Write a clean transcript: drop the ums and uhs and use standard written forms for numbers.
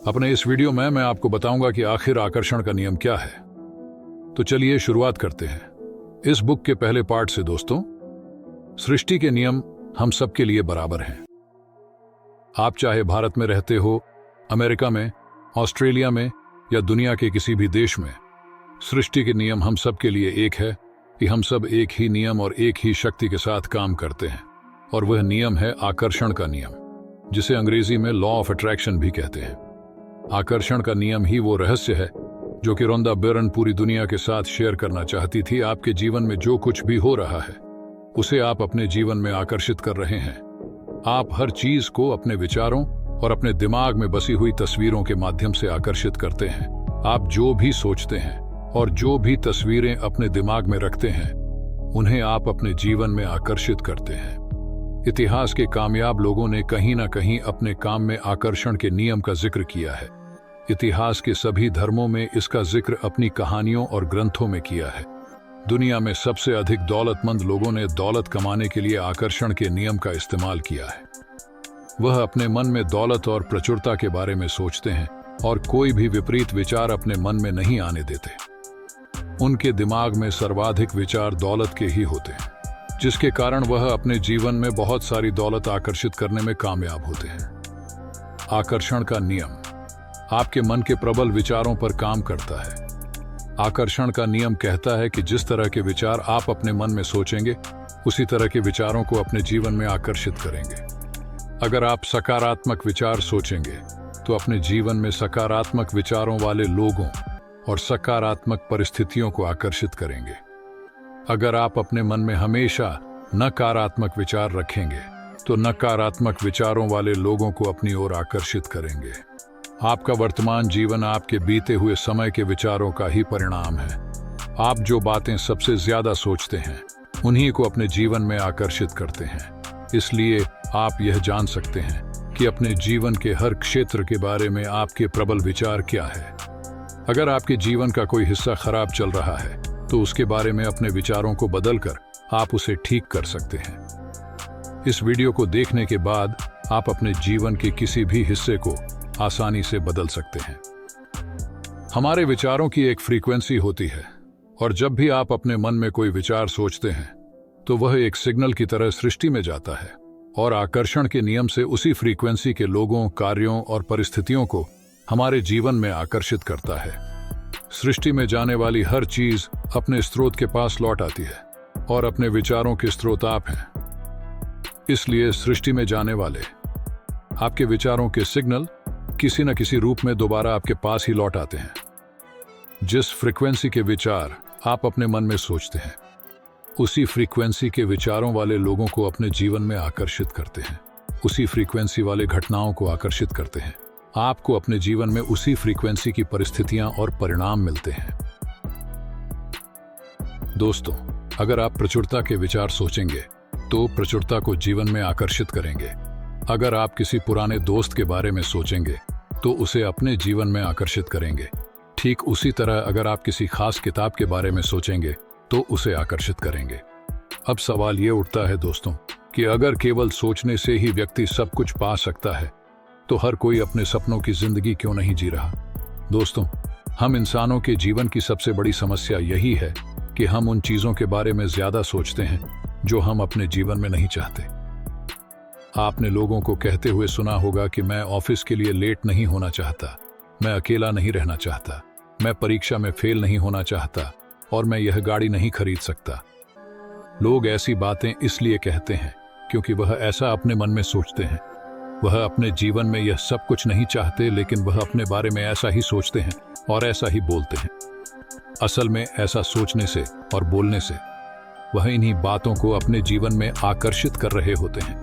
अपने इस वीडियो में मैं आपको बताऊंगा कि आखिर आकर्षण का नियम क्या है। तो चलिए शुरुआत करते हैं इस बुक के पहले पार्ट से। दोस्तों, सृष्टि के नियम हम सबके लिए बराबर हैं। आप चाहे भारत में रहते हो, अमेरिका में, ऑस्ट्रेलिया में या दुनिया के किसी भी देश में, सृष्टि के नियम हम सबके लिए एक है कि हम सब एक ही नियम और एक ही शक्ति के साथ काम करते हैं, और वह नियम है आकर्षण का नियम, जिसे अंग्रेजी में लॉ ऑफ अट्रैक्शन भी कहते हैं। आकर्षण का नियम ही वो रहस्य है जो कि रोंदा बेरन पूरी दुनिया के साथ शेयर करना चाहती थी। आपके जीवन में जो कुछ भी हो रहा है उसे आप अपने जीवन में आकर्षित कर रहे हैं। आप हर चीज को अपने विचारों और अपने दिमाग में बसी हुई तस्वीरों के माध्यम से आकर्षित करते हैं। आप जो भी सोचते हैं और जो भी तस्वीरें अपने दिमाग में रखते हैं उन्हें आप अपने जीवन में आकर्षित करते हैं। इतिहास के कामयाब लोगों ने कहीं ना कहीं अपने काम में आकर्षण के नियम का जिक्र किया है। इतिहास के सभी धर्मों में इसका जिक्र अपनी कहानियों और ग्रंथों में किया है। दुनिया में सबसे अधिक दौलतमंद लोगों ने दौलत कमाने के लिए आकर्षण के नियम का इस्तेमाल किया है। वह अपने मन में दौलत और प्रचुरता के बारे में सोचते हैं और कोई भी विपरीत विचार अपने मन में नहीं आने देते। उनके दिमाग में सर्वाधिक विचार दौलत के ही होते हैं, जिसके कारण वह अपने जीवन में बहुत सारी दौलत आकर्षित करने में कामयाब होते हैं। आकर्षण का नियम आपके मन के प्रबल विचारों पर काम करता है। आकर्षण का नियम कहता है कि जिस तरह के विचार आप अपने मन में सोचेंगे, उसी तरह के विचारों को अपने जीवन में आकर्षित करेंगे। अगर आप सकारात्मक विचार सोचेंगे तो अपने जीवन में सकारात्मक विचारों वाले लोगों और सकारात्मक परिस्थितियों को आकर्षित करेंगे। अगर आप अपने मन में हमेशा नकारात्मक विचार रखेंगे तो नकारात्मक विचारों वाले लोगों को अपनी ओर आकर्षित करेंगे। आपका वर्तमान जीवन आपके बीते हुए समय के विचारों का ही परिणाम है। आप जो बातें सबसे ज्यादा सोचते हैं उन्हीं को अपने जीवन में आकर्षित करते हैं। इसलिए आप यह जान सकते हैं कि अपने जीवन के हर क्षेत्र के बारे में आपके प्रबल विचार क्या है। अगर आपके जीवन का कोई हिस्सा खराब चल रहा है तो उसके बारे में अपने विचारों को बदलकर आप उसे ठीक कर सकते हैं। इस वीडियो को देखने के बाद आप अपने जीवन के किसी भी हिस्से को आसानी से बदल सकते हैं। हमारे विचारों की एक फ्रीक्वेंसी होती है, और जब भी आप अपने मन में कोई विचार सोचते हैं तो वह एक सिग्नल की तरह सृष्टि में जाता है और आकर्षण के नियम से उसी फ्रीक्वेंसी के लोगों, कार्यों और परिस्थितियों को हमारे जीवन में आकर्षित करता है। सृष्टि में जाने वाली हर चीज अपने स्रोत के पास लौट आती है, और अपने विचारों के स्रोत आप हैं। इसलिए सृष्टि में जाने वाले आपके विचारों के सिग्नल किसी न किसी रूप में दोबारा आपके पास ही लौट आते हैं। जिस फ्रीक्वेंसी के विचार आप अपने मन में सोचते हैं, उसी फ्रीक्वेंसी के विचारों वाले लोगों को अपने जीवन में आकर्षित करते हैं। उसी फ्रीक्वेंसी वाले घटनाओं को आकर्षित करते हैं। आपको अपने जीवन में उसी फ्रीक्वेंसी की परिस्थितियां और परिणाम मिलते हैं। दोस्तों, अगर आप प्रचुरता के विचार सोचेंगे तो प्रचुरता को जीवन में आकर्षित करेंगे। अगर आप किसी पुराने दोस्त के बारे में सोचेंगे तो उसे अपने जीवन में आकर्षित करेंगे। ठीक उसी तरह अगर आप किसी खास किताब के बारे में सोचेंगे तो उसे आकर्षित करेंगे। अब सवाल ये उठता है दोस्तों कि अगर केवल सोचने से ही व्यक्ति सब कुछ पा सकता है तो हर कोई अपने सपनों की जिंदगी क्यों नहीं जी रहा। दोस्तों, हम इंसानों के जीवन की सबसे बड़ी समस्या यही है कि हम उन चीजों के बारे में ज्यादा सोचते हैं जो हम अपने जीवन में नहीं चाहते। आपने लोगों को कहते हुए सुना होगा कि मैं ऑफिस के लिए लेट नहीं होना चाहता, मैं अकेला नहीं रहना चाहता, मैं परीक्षा में फेल नहीं होना चाहता, और मैं यह गाड़ी नहीं खरीद सकता। लोग ऐसी बातें इसलिए कहते हैं क्योंकि वह ऐसा अपने मन में सोचते हैं। वह अपने जीवन में यह सब कुछ नहीं चाहते, लेकिन वह अपने बारे में ऐसा ही सोचते हैं और ऐसा ही बोलते हैं। असल में ऐसा सोचने से और बोलने से वह इन्हीं बातों को अपने जीवन में आकर्षित कर रहे होते हैं।